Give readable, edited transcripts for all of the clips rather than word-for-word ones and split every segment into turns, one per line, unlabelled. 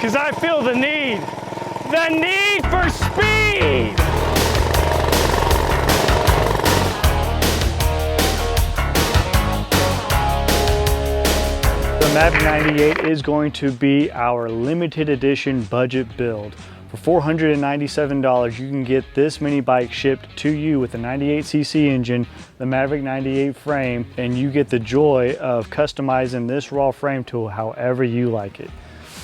because I feel the need for speed. The Maverick 98 is going to be our limited edition budget build. For $497, you can get this mini bike shipped to you with a 98cc engine, the Maverick 98 frame, and you get the joy of customizing this raw frame to however you like it.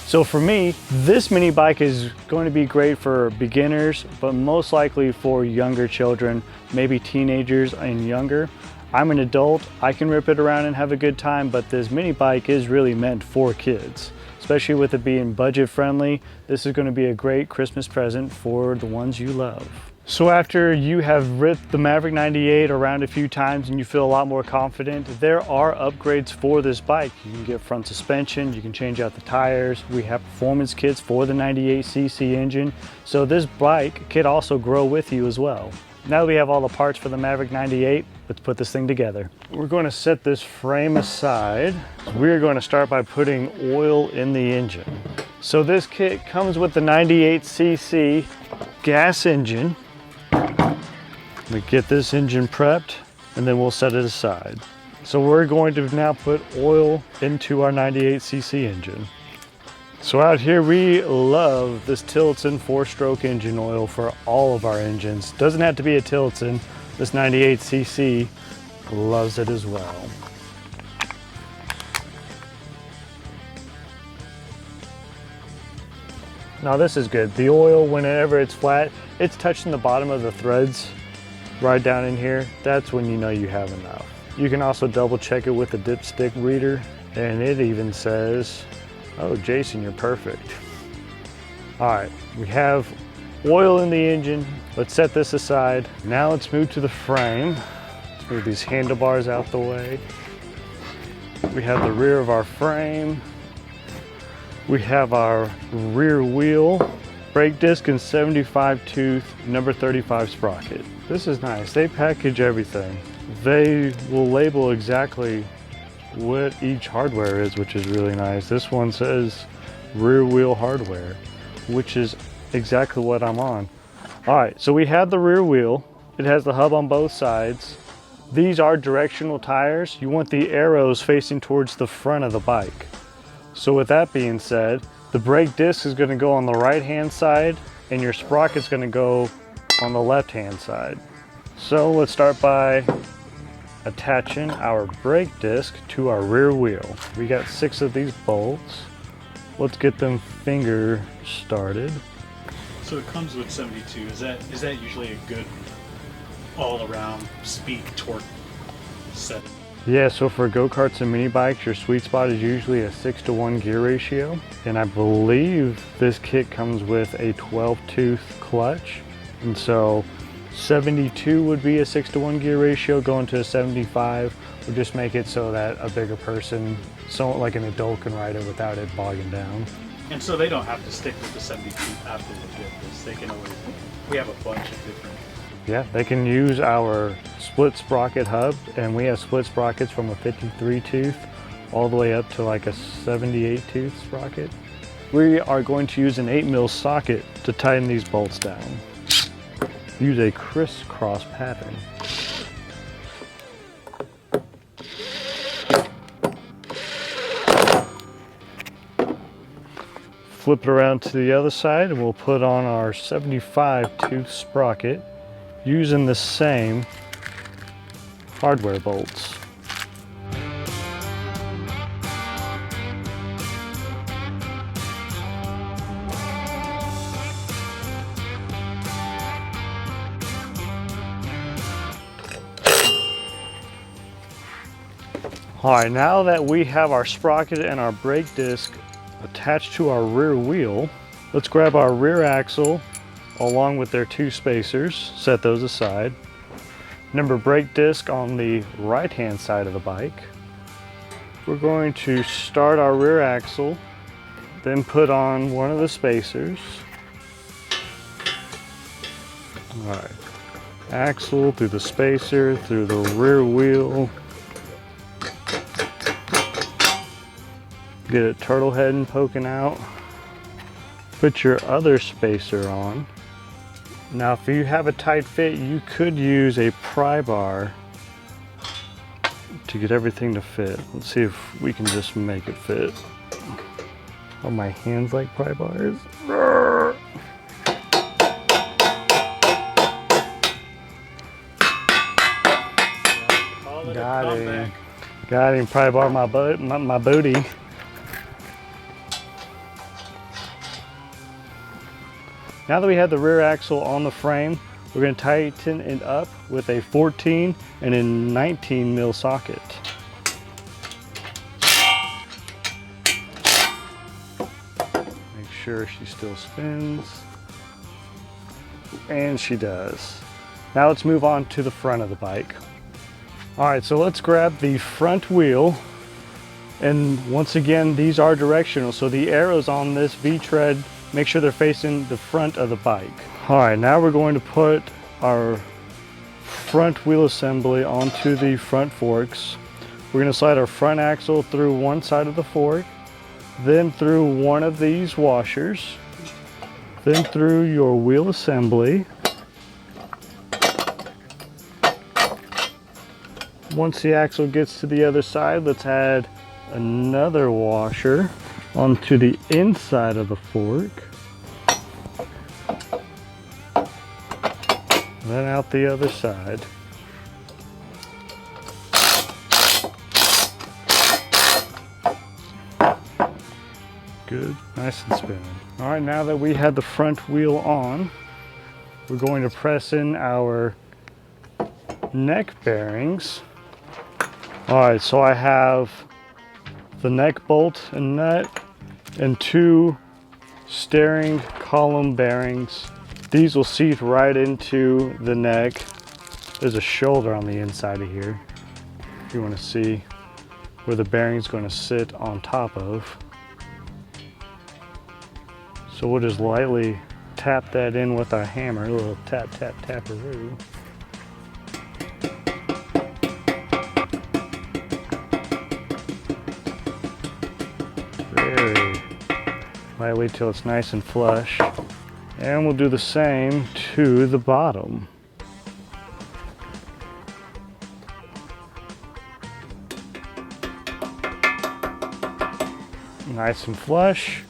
So for me, this mini bike is going to be great for beginners, but most likely for younger children, maybe teenagers and younger. I'm an adult, I can rip it around and have a good time, but this mini bike is really meant for kids. Especially with it being budget friendly, this is going to be a great Christmas present for the ones you love. So after you have ripped the Maverick 98 around a few times and you feel a lot more confident, there are upgrades for this bike. You can get front suspension, you can change out the tires, we have performance kits for the 98cc engine, so this bike can also grow with you as well. Now that we have all the parts for the Maverick 98, let's put this thing together. We're going to set this frame aside. We're going to start by putting oil in the engine. So this kit comes with the 98cc gas engine. We get this engine prepped and then we'll set it aside. So we're going to now put oil into our 98cc engine. So out here we love this Tillotson 4-stroke engine oil for all of our engines. Doesn't have to be a Tillotson. This 98cc loves it as well. Now this is good. The oil, whenever it's flat, it's touching the bottom of the threads right down in here. That's when you know you have enough. You can also double check it with a dipstick reader, and it even says, "Oh, Jason, you're perfect." All right, we have oil in the engine. Let's set this aside. Now let's move to the frame. Let's move these handlebars out the way. We have the rear of our frame. We have our rear wheel, brake disc, and 75 tooth number 35 sprocket. This is nice. They package everything. They will label exactly what each hardware is, which is really nice. This one says rear wheel hardware, which is exactly what I'm on. All right, so we have the rear wheel. It has the hub on both sides. These are directional tires. You want the arrows facing towards the front of the bike. So with that being said, the brake disc is going to go on the right hand side and your sprocket's going to go on the left hand side. So let's start by attaching our brake disc to our rear wheel. We got 6 of these bolts. Let's get them finger started.
So it comes with 72. Is that usually a good all-around speed torque setting?
Yeah, so for go-karts and mini bikes, your sweet spot is usually a 6-to-1 gear ratio. And I believe this kit comes with a 12-tooth clutch. And so 72 would be a 6-to-1 gear ratio. Going to a 75 would just make it so that a bigger person, so like an adult, can ride it without it bogging down.
And so they don't have to stick with the 72 after they get this. They can always, we have a bunch of different.
Yeah, they can use our split sprocket hub, and we have split sprockets from a 53 tooth all the way up to like a 78 tooth sprocket. We are going to use an 8mm socket to tighten these bolts down. Use a crisscross pattern. Flip it around to the other side and we'll put on our 75 tooth sprocket using the same hardware bolts. All right, now that we have our sprocket and our brake disc attached to our rear wheel, let's grab our rear axle along with their 2 spacers, set those aside. Number brake disc on the right hand side of the bike. We're going to start our rear axle, then put on one of the spacers. All right, axle through the spacer, through the rear wheel. Get it turtle heading poking out. Put your other spacer on. Now if you have a tight fit, you could use a pry bar to get everything to fit. Let's see if we can just make it fit. Are my hands like pry bars? Got him. Got him. Pry bar my booty. Now that we have the rear axle on the frame, we're going to tighten it up with a 14 and a 19 mil socket. Make sure she still spins. And she does. Now let's move on to the front of the bike. All right, so let's grab the front wheel. And once again, these are directional. So the arrows on this V-tread, make sure they're facing the front of the bike. All right, now we're going to put our front wheel assembly onto the front forks. We're going to slide our front axle through one side of the fork, then through one of these washers, then through your wheel assembly. Once the axle gets to the other side, let's add another washer onto the inside of the fork. Then out the other side. Good, nice and spinning. All right, now that we had the front wheel on, we're going to press in our neck bearings. All right, so I have the neck bolt and nut and two steering column bearings. These will seat right into the neck. There's a shoulder on the inside of here if you want to see where the bearing's going to sit on top of. So we'll just lightly tap that in with our hammer, a little tap, tap, taparoo. Very lightly till it's nice and flush. And we'll do the same to the bottom. Nice and flush.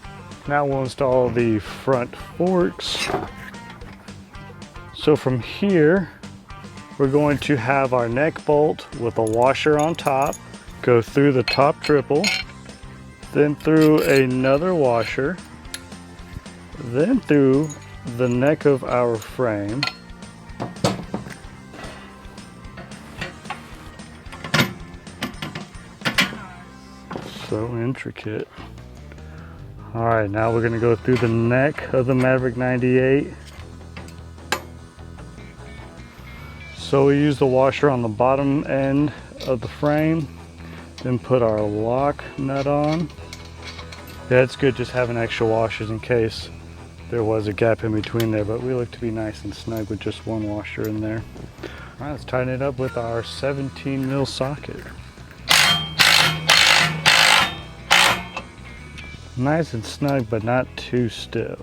Now we'll install the front forks. So from here, we're going to have our neck bolt with a washer on top, go through the top triple, then through another washer, then through the neck of our frame. So intricate. All right, now we're gonna go through the neck of the Maverick 98. So we use the washer on the bottom end of the frame, then put our lock nut on. Yeah, it's good just having extra washers in case there was a gap in between there, but we look to be nice and snug with just one washer in there. All right, let's tighten it up with our 17 mil socket. Nice and snug, but not too stiff.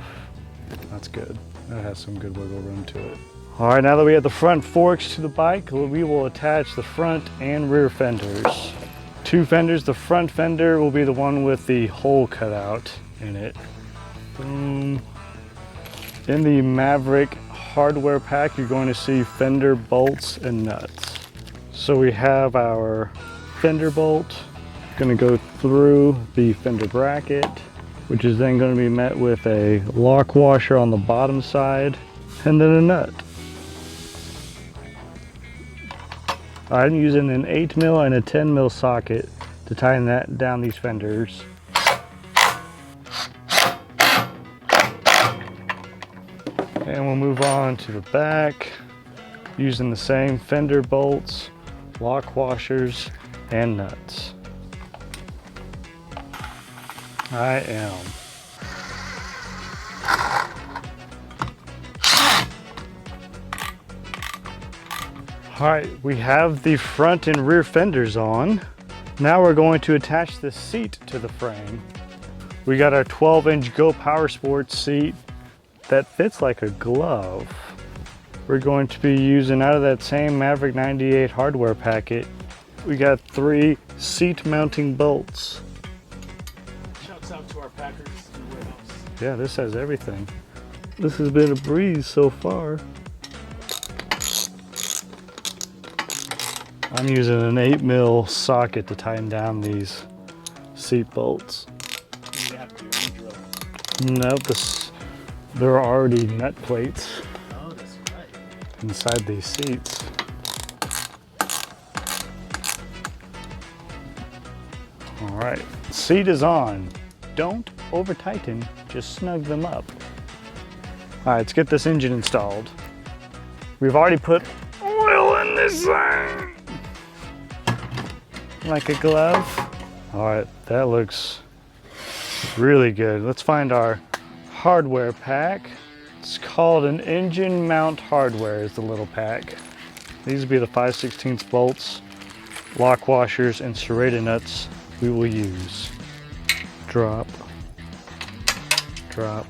That's good. That has some good wiggle room to it. All right, now that we have the front forks to the bike, we will attach the front and rear fenders. Two fenders. The front fender will be the one with the hole cut out in it. Boom. In the Maverick hardware pack, you're going to see fender bolts and nuts. So we have our fender bolt, going to go through the fender bracket, which is then going to be met with a lock washer on the bottom side, and then a nut. I'm using an 8 mil and a 10 mil socket to tighten that down these fenders. And we'll move on to the back using the same fender bolts, lock washers, and nuts. I am. All right, we have the front and rear fenders on. Now we're going to attach the seat to the frame. We got our 12-inch GoPowerSports seat that fits like a glove. We're going to be using out of that same Maverick 98 hardware packet. We got 3 seat mounting bolts.
Shouts out to our packers in the warehouse.
Yeah, this has everything. This has been a breeze so far. I'm using an 8mm socket to tighten down these seat bolts.
You have to drill.
Nope, there are already nut plates
Oh, that's right.
inside these seats. All right, seat is on. Don't over tighten, just snug them up. All right, let's get this engine installed. We've already put oil in this thing. Like a glove. All right, that looks really good. Let's find our hardware pack. It's called an engine mount hardware is the little pack. These would be the 5/16 bolts, lock washers, and serrated nuts we will use. Drop, drop.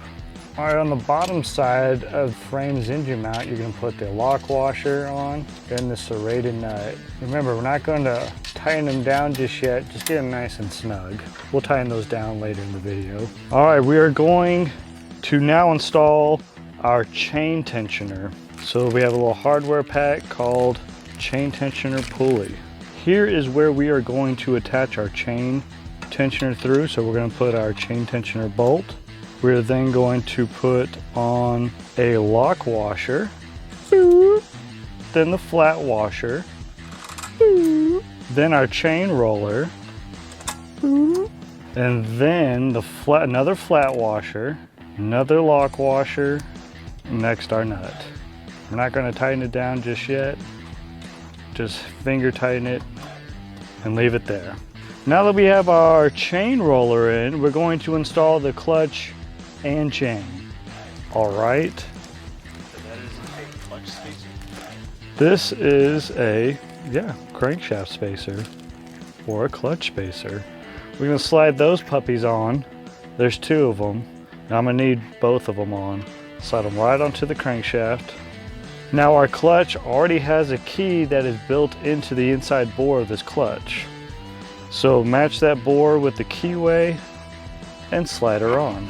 All right, on the bottom side of the frame's engine mount, you're gonna put the lock washer on and the serrated nut. Remember, we're not going to tighten them down just yet, just get them nice and snug. We'll tighten those down later in the video. All right, we are going to now install our chain tensioner. So we have a little hardware pack called chain tensioner pulley. Here is where we are going to attach our chain tensioner through. So we're gonna put our chain tensioner bolt. We're then going to put on a lock washer, then the flat washer, then our chain roller, and then another flat washer, another lock washer, next our nut. We're not going to tighten it down just yet. Just finger tighten it and leave it there. Now that we have our chain roller in, we're going to install the clutch and chain. All right.
So that is a clutch spacer.
This is a, crankshaft spacer or a clutch spacer. We're gonna slide those puppies on. There's 2 of them. Now I'm gonna need both of them on. Slide them right onto the crankshaft. Now our clutch already has a key that is built into the inside bore of this clutch. So match that bore with the keyway and slide her on.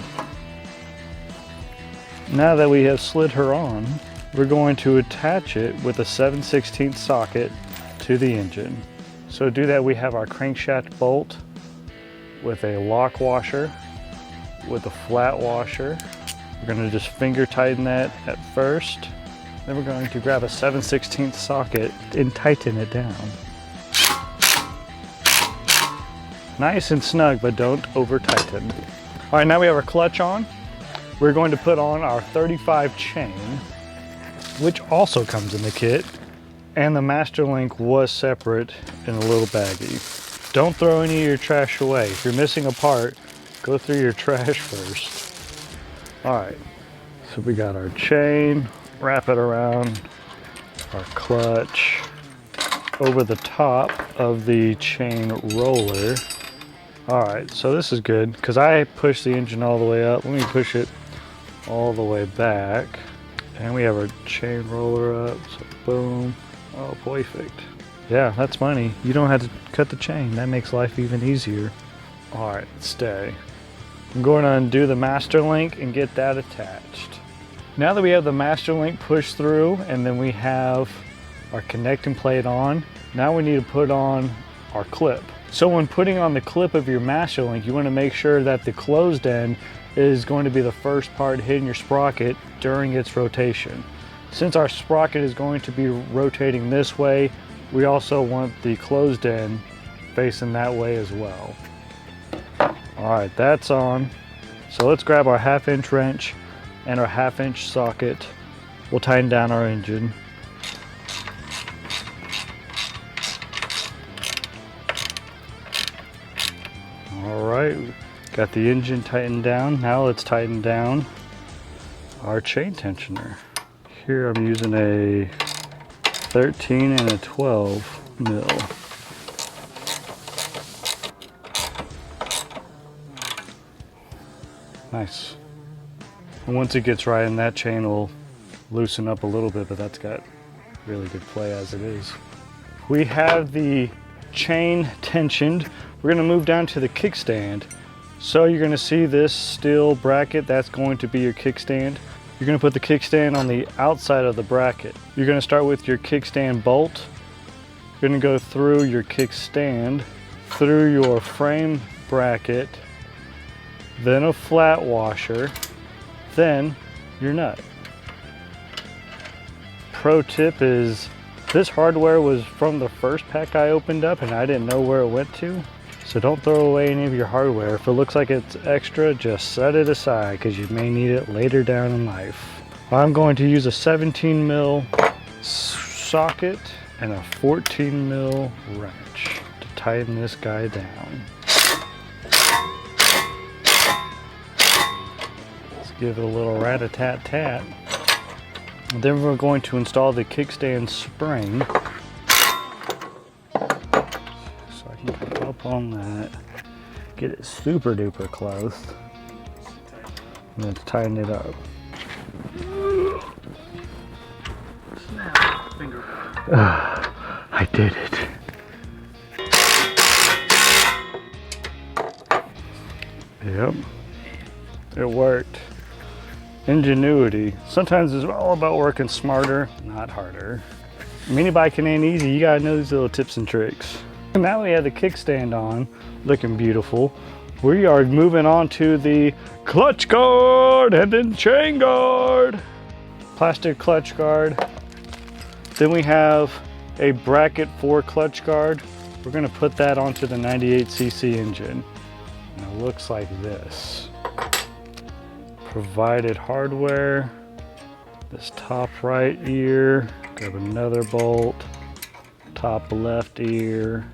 Now that we have slid her on, we're going to attach it with a 7/16 socket to the engine. So to do that, we have our crankshaft bolt with a lock washer, with a flat washer. We're going to just finger tighten that at first. Then we're going to grab a 7/16 socket and tighten it down. Nice and snug, but don't over tighten. All right, now we have our clutch on. We're going to put on our 35 chain, which also comes in the kit. And the master link was separate in a little baggie. Don't throw any of your trash away. If you're missing a part, go through your trash first. All right, so we got our chain, wrap it around our clutch, over the top of the chain roller. All right, so this is good because I pushed the engine all the way up. Let me push it all the way back. And we have our chain roller up, so boom. Oh, perfect. Yeah, that's money. You don't have to cut the chain. That makes life even easier. All right, stay. I'm going to undo the master link and get that attached. Now that we have the master link pushed through and then we have our connecting plate on, now we need to put on our clip. So when putting on the clip of your master link, you want to make sure that the closed end is going to be the first part hitting your sprocket during its rotation. Since our sprocket is going to be rotating this way, we also want the closed end facing that way as well. All right, that's on. So let's grab our 1/2" wrench and our 1/2" socket. We'll tighten down our engine. All right, got the engine tightened down. Now let's tighten down our chain tensioner. Here I'm using a 13 and a 12 mil. Nice. And once it gets right in, that chain will loosen up a little bit, but that's got really good play as it is. We have the chain tensioned. We're gonna move down to the kickstand. So you're gonna see this steel bracket, that's going to be your kickstand. You're gonna put the kickstand on the outside of the bracket. You're gonna start with your kickstand bolt. You're gonna go through your kickstand, through your frame bracket, then a flat washer, then your nut. Pro tip is, this hardware was from the first pack I opened up and I didn't know where it went to. So don't throw away any of your hardware. If it looks like it's extra, just set it aside because you may need it later down in life. I'm going to use a 17 mil socket and a 14 mil wrench to tighten this guy down. Let's give it a little rat-a-tat-tat. Then we're going to install the kickstand spring. So I can get up on that, get it super duper close, and then tighten it up. I did it. Yep, it worked. Ingenuity. Sometimes it's all about working smarter, not harder. Mini biking ain't easy. You gotta know these little tips and tricks. And now we have the kickstand on, looking beautiful. We are moving on to the clutch guard and then chain guard. Plastic clutch guard. Then we have a bracket for clutch guard. We're gonna put that onto the 98cc engine. And it looks like this. Provided hardware, this top right ear, grab another bolt, top left ear.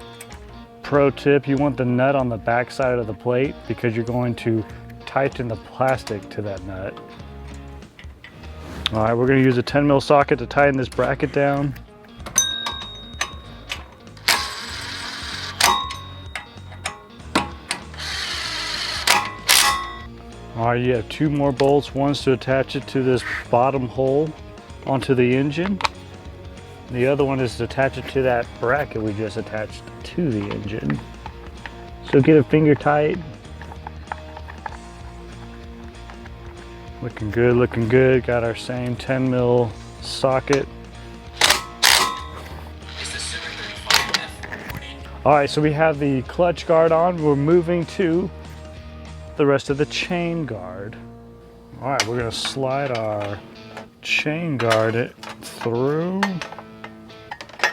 Pro tip, you want the nut on the back side of the plate because you're going to tighten the plastic to that nut. All right, we're gonna use a 10 mil socket to tighten this bracket down. All right, you have two more bolts. One's to attach it to this bottom hole onto the engine. The other one is to attach it to that bracket we just attached to the engine. So get it finger tight. Looking good, looking good. Got our same 10 mil socket. All right, so we have the clutch guard on. We're moving to the rest of the chain guard. All right, we're gonna slide our chain guard it through.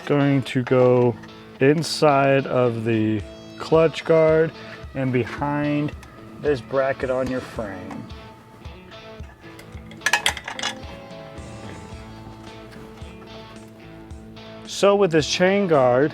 Going to go inside of the clutch guard and behind this bracket on your frame. So with this chain guard,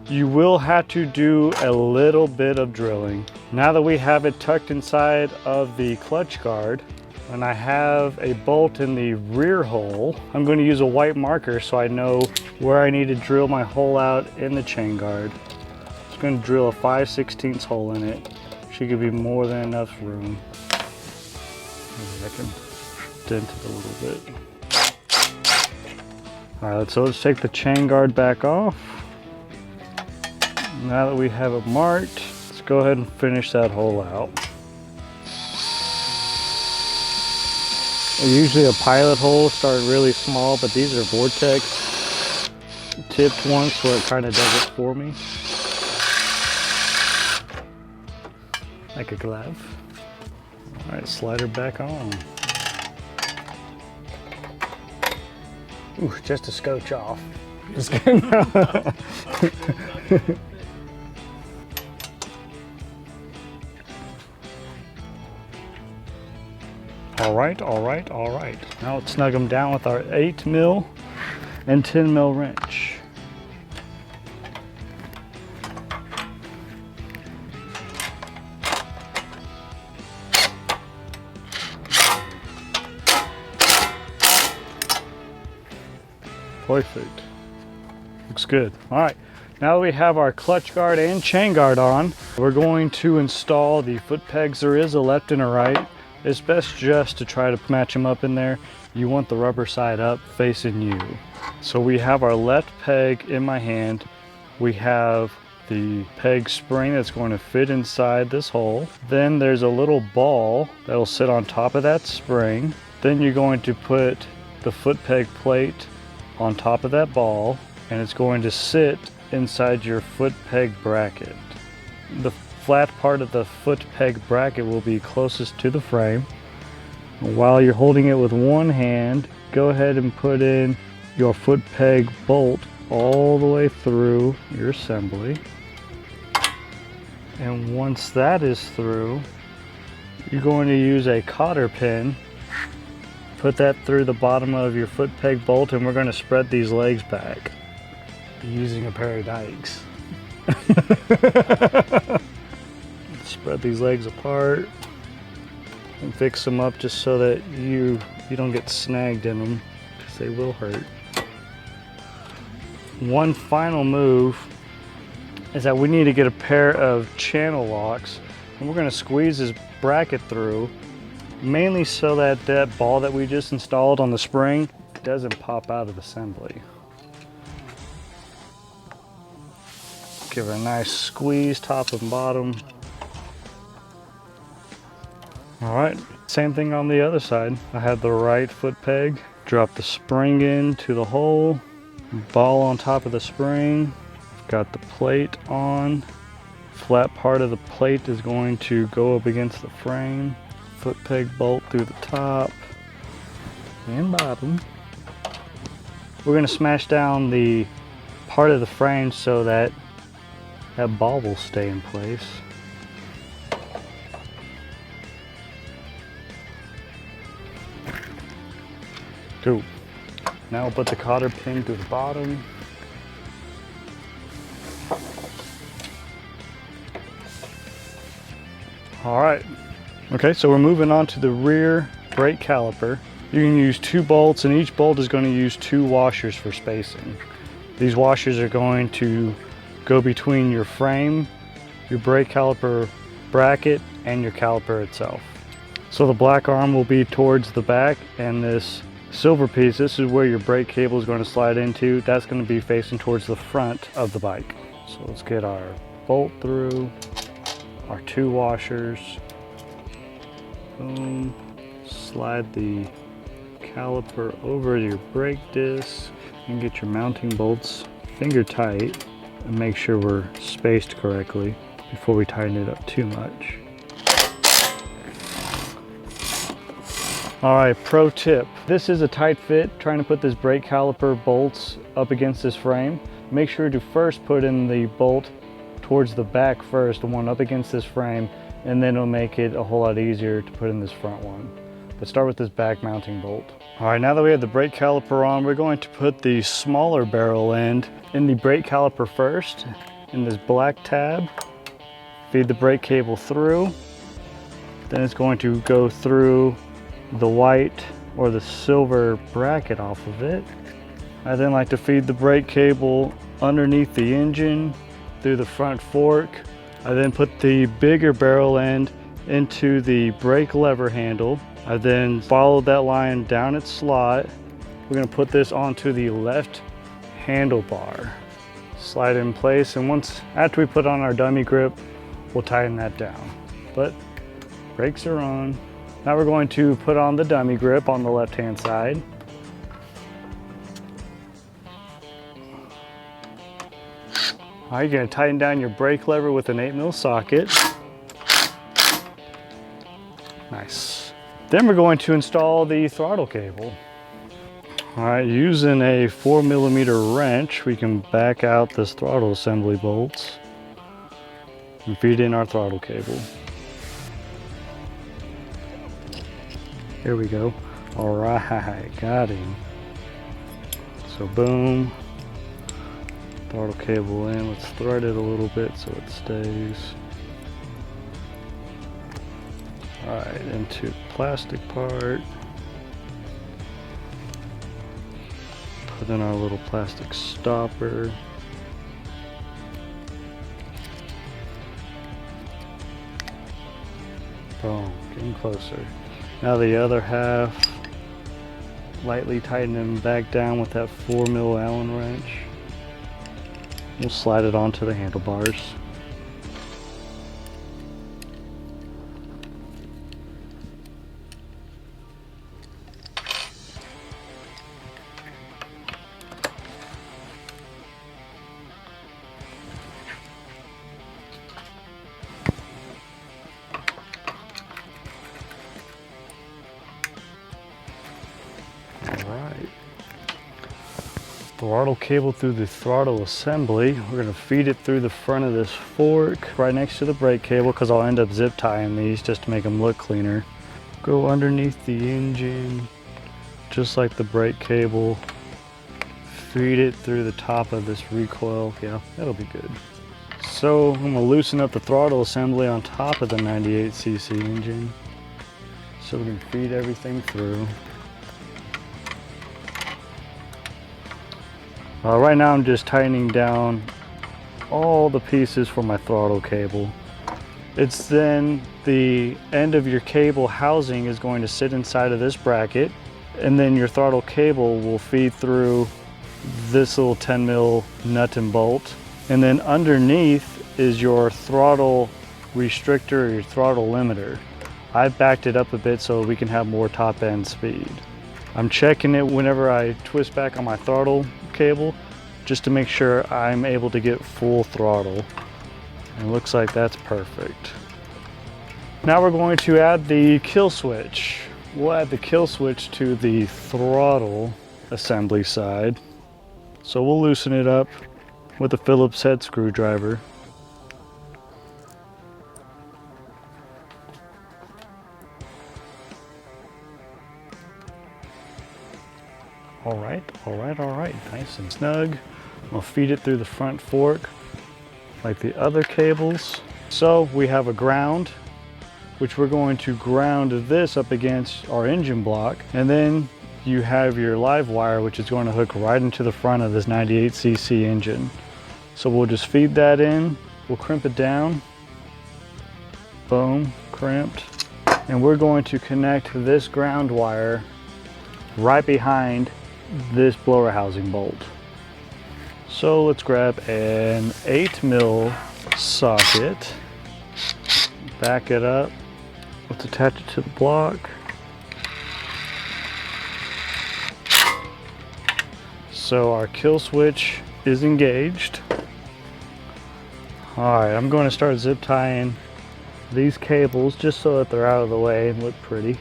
you will have to do a little bit of drilling. Now that we have it tucked inside of the clutch guard, and I have a bolt in the rear hole, I'm going to use a white marker so I know where I need to drill my hole out in the chain guard. I'm going to drill a 5/16 hole in it. Should give me more than enough room. Maybe I can dent it a little bit. All right, so let's take the chain guard back off. Now that we have it marked, let's go ahead and finish that hole out. Usually a pilot hole start really small, but these are vortex tipped ones, so it kind of does it for me. Like a glove. All right, slide her back on. Ooh, just a scotch off. Just kidding. All right, all right, all right. Now let's snug them down with our 8 mil and 10 mil wrench. Perfect. Looks good. All right. Now that we have our clutch guard and chain guard on, we're going to install the foot pegs. There is a left and a right. It's best just to try to match them up in there. You want the rubber side up facing you. So we have our left peg in my hand. We have the peg spring that's going to fit inside this hole. Then there's a little ball that'll sit on top of that spring. Then you're going to put the foot peg plate on top of that ball, and it's going to sit inside your foot peg bracket. The flat part of the foot peg bracket will be closest to the frame. While you're holding it with one hand, go ahead and put in your foot peg bolt all the way through your assembly. And once that is through, you're going to use a cotter pin. Put that through the bottom of your foot peg bolt, and we're going to spread these legs back using a pair of dikes. Spread these legs apart and fix them up just so that you don't get snagged in them, because they will hurt. One final move is that we need to get a pair of channel locks, and we're going to squeeze this bracket through, mainly so that that ball that we just installed on the spring doesn't pop out of assembly. Give it a nice squeeze top and bottom. All right, same thing on the other side. I had the right foot peg, drop the spring into the hole, ball on top of the spring, got the plate on. Flat part of the plate is going to go up against the frame. Foot peg bolt through the top and bottom. We're going to smash down the part of the frame so that that ball will stay in place. Cool. Now we'll put the cotter pin to the bottom. All right. Okay, so we're moving on to the rear brake caliper. You can use 2 bolts, and each bolt is going to use 2 washers for spacing. These washers are going to go between your frame, your brake caliper bracket, and your caliper itself. So the black arm will be towards the back, and this silver piece, this is where your brake cable is going to slide into. That's going to be facing towards the front of the bike. So let's get our bolt through, our 2 washers. Boom. Slide the caliper over your brake disc and get your mounting bolts finger tight, and make sure we're spaced correctly before we tighten it up too much. All right, pro tip. This is a tight fit. Trying to put this brake caliper bolts up against this frame. Make sure to first put in the bolt towards the back first, the one up against this frame, and then it'll make it a whole lot easier to put in this front one. But start with this back mounting bolt. All right, now that we have the brake caliper on, we're going to put the smaller barrel end in the brake caliper first, in this black tab. Feed the brake cable through. Then it's going to go through the white or the silver bracket off of it. I then like to feed the brake cable underneath the engine through the front fork. I then put the bigger barrel end into the brake lever handle. I then followed that line down its slot. We're going to put this onto the left handlebar. Slide it in place, and after we put on our dummy grip, we'll tighten that down. But brakes are on. Now we're going to put on the dummy grip on the left-hand side. All right, you're going to tighten down your brake lever with an 8mm socket. Nice. Then we're going to install the throttle cable. All right, using a 4mm wrench, we can back out this throttle assembly bolts and feed in our throttle cable. Here we go. All right, got him. So boom, throttle cable in. Let's thread it a little bit so it stays. All right, into plastic part. Put in our little plastic stopper. Boom, getting closer. Now the other half, lightly tighten them back down with that 4mm Allen wrench. We'll slide it onto the handlebars. Alright. Throttle cable through the throttle assembly. We're going to feed it through the front of this fork right next to the brake cable, because I'll end up zip tying these just to make them look cleaner. Go underneath the engine just like the brake cable. Feed it through the top of this recoil. Yeah, that'll be good. So I'm going to loosen up the throttle assembly on top of the 98cc engine so we can feed everything through. Right now I'm just tightening down all the pieces for my throttle cable. It's then the end of your cable housing is going to sit inside of this bracket, and then your throttle cable will feed through this little 10mm nut and bolt. And then underneath is your throttle restrictor or your throttle limiter. I've backed it up a bit so we can have more top end speed. I'm checking it whenever I twist back on my throttle cable just to make sure I'm able to get full throttle. And it looks like that's perfect. Now we're going to add the kill switch. We'll add the kill switch to the throttle assembly side. So we'll loosen it up with a Phillips head screwdriver. All right, nice and snug. We'll feed it through the front fork like the other cables. So we have a ground, which we're going to ground this up against our engine block. And then you have your live wire, which is going to hook right into the front of this 98cc engine. So we'll just feed that in. We'll crimp it down. Boom, crimped. And we're going to connect this ground wire right behind this blower housing bolt. So let's grab an 8mm socket, back it up, let's attach it to the block. So our kill switch is engaged. Alright, I'm going to start zip tying these cables just so that they're out of the way and look pretty.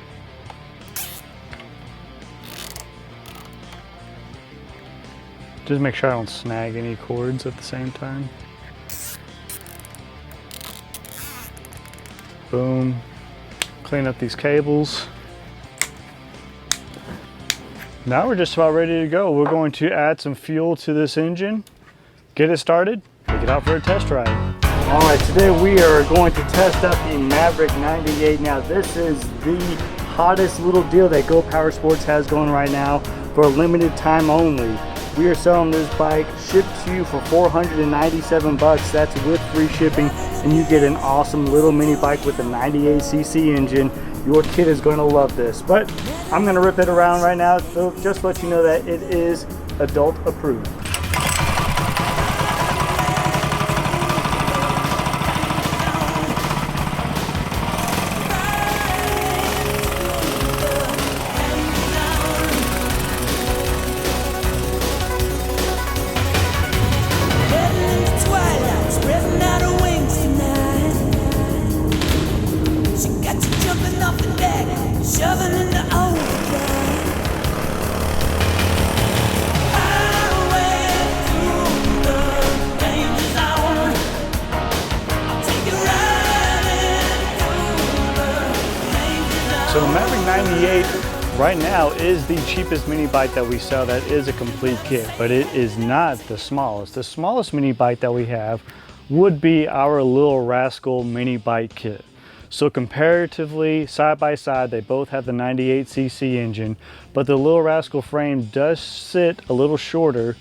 Just make sure I don't snag any cords at the same time. Boom. Clean up these cables. Now we're just about ready to go. We're going to add some fuel to this engine, get it started, take it out for a test ride. All right, today we are going to test out the Maverick 98. Now this is the hottest little deal that GoPowerSports has going right now for a limited time only. We are selling this bike shipped to you for $497. That's with free shipping, and you get an awesome little mini bike with a 98cc engine. Your kid is going to love this, but I'm going to rip it around right now, so just to let you know that it is adult approved. So the Maverick 98 right now is the cheapest mini bike that we sell that is a complete kit, but it is not the smallest. The smallest mini bike that we have would be our Little Rascal mini bike kit. So comparatively, side by side, they both have the 98cc engine, but the Little Rascal frame does sit a little shorter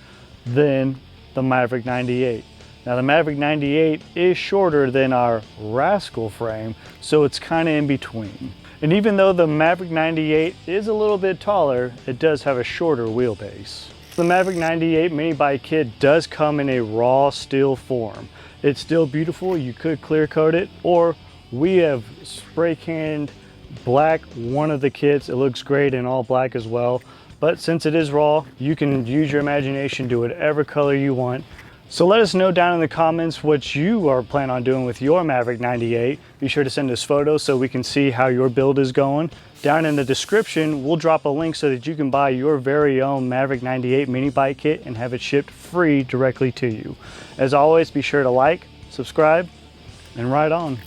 than the Maverick 98. Now the Maverick 98 is shorter than our Rascal frame, so it's kind of in between. And even though the Maverick 98 is a little bit taller, it does have a shorter wheelbase. The Maverick 98 mini bike kit does come in a raw steel form. It's still beautiful. You could clear coat it, or we have spray canned black one of the kits. It looks great in all black as well. But since it is raw, you can use your imagination, do whatever color you want. So let us know down in the comments what you are planning on doing with your Maverick 98. Be sure to send us photos so we can see how your build is going. Down in the description, we'll drop a link so that you can buy your very own Maverick 98 mini bike kit and have it shipped free directly to you. As always, be sure to like, subscribe, and ride on.